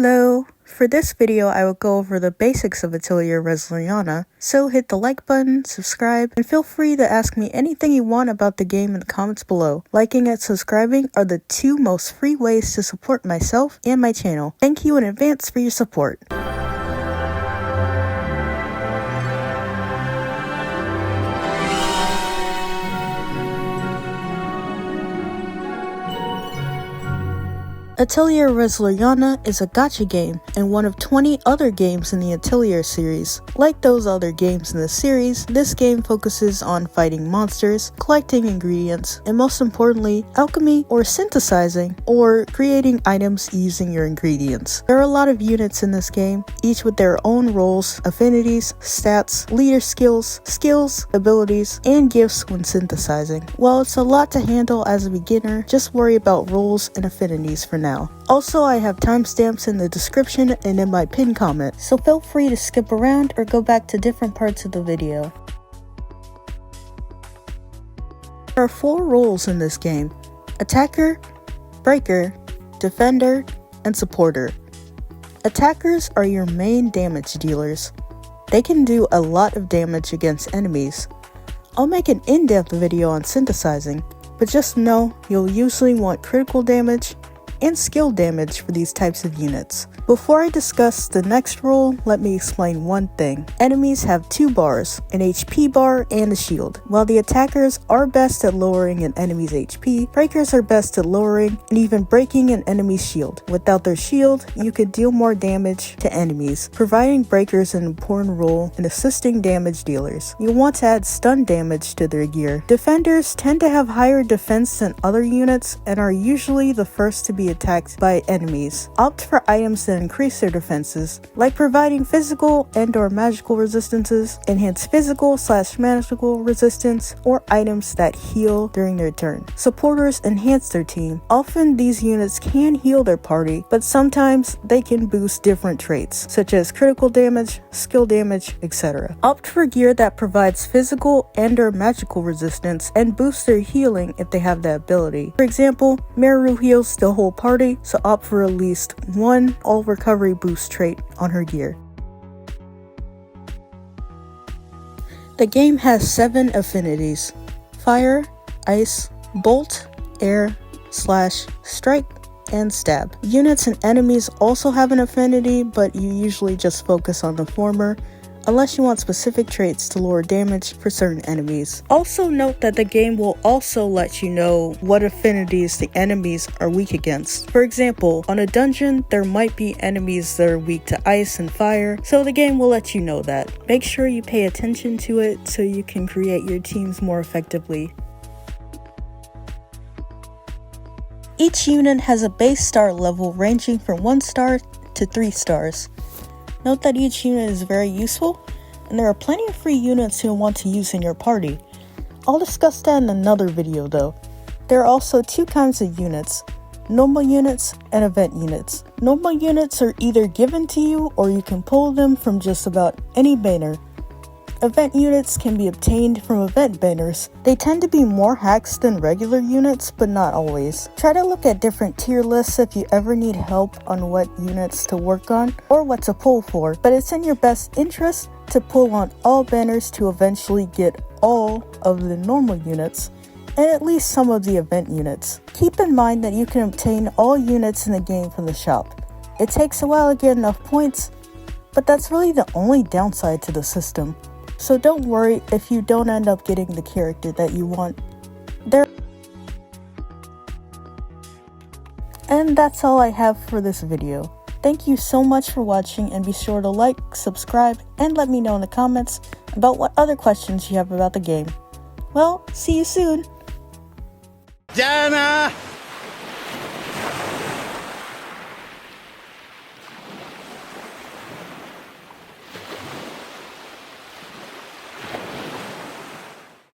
Hello! For this video, I will go over the basics of Atelier Resleriana, so hit the like button, subscribe, and feel free to ask me anything you want about the game in the comments below. Liking and subscribing are the two most free ways to support myself and my channel. Thank you in advance for your support. Atelier Resleriana is a gacha game and one of 20 other games in the Atelier series. Like those other games in the series, this game focuses on fighting monsters, collecting ingredients, and most importantly, alchemy or synthesizing or creating items using your ingredients. There are a lot of units in this game, each with their own roles, affinities, stats, leader skills, abilities, and gifts when synthesizing. While it's a lot to handle as a beginner, just worry about roles and affinities for now. Also, I have timestamps in the description and in my pinned comment, so feel free to skip around or go back to different parts of the video. There are 4 roles in this game: attacker, breaker, defender, and supporter. Attackers are your main damage dealers. They can do a lot of damage against enemies. I'll make an in-depth video on synthesizing, but just know you'll usually want critical damage and skill damage for these types of units. Before I discuss the next role, let me explain one thing. Enemies have 2 bars, an HP bar and a shield. While the attackers are best at lowering an enemy's HP, breakers are best at lowering and even breaking an enemy's shield. Without their shield, you could deal more damage to enemies, providing breakers an important role in assisting damage dealers. You'll want to add stun damage to their gear. Defenders tend to have higher defense than other units and are usually the first to be attacked by enemies. Opt for items that increase their defenses, like providing physical and/or magical resistances, enhance physical/magical resistance, or items that heal during their turn. Supporters enhance their team. Often these units can heal their party, but sometimes they can boost different traits, such as critical damage, skill damage, etc. Opt for gear that provides physical and/or magical resistance and boosts their healing if they have that ability. For example, Meru heals the whole party, so opt for at least one all recovery boost trait on her gear. The game has 7 affinities: fire, ice, bolt, air, slash, strike, and stab. Units and enemies also have an affinity, but you usually just focus on the former, unless you want specific traits to lower damage for certain enemies. Also note that the game will also let you know what affinities the enemies are weak against. For example, on a dungeon, there might be enemies that are weak to ice and fire, so the game will let you know that. Make sure you pay attention to it so you can create your teams more effectively. Each unit has a base star level ranging from 1 star to 3 stars. Note that each unit is very useful, and there are plenty of free units you'll want to use in your party. I'll discuss that in another video though. There are also 2 kinds of units: normal units and event units. Normal units are either given to you or you can pull them from just about any banner. Event units can be obtained from event banners. They tend to be more hacks than regular units, but not always. Try to look at different tier lists if you ever need help on what units to work on or what to pull for, but it's in your best interest to pull on all banners to eventually get all of the normal units and at least some of the event units. Keep in mind that you can obtain all units in the game from the shop. It takes a while to get enough points, but that's really the only downside to the system. So don't worry if you don't end up getting the character that you want. And that's all I have for this video. Thank you so much for watching, and be sure to like, subscribe, and let me know in the comments about what other questions you have about the game. Well, see you soon! Jana!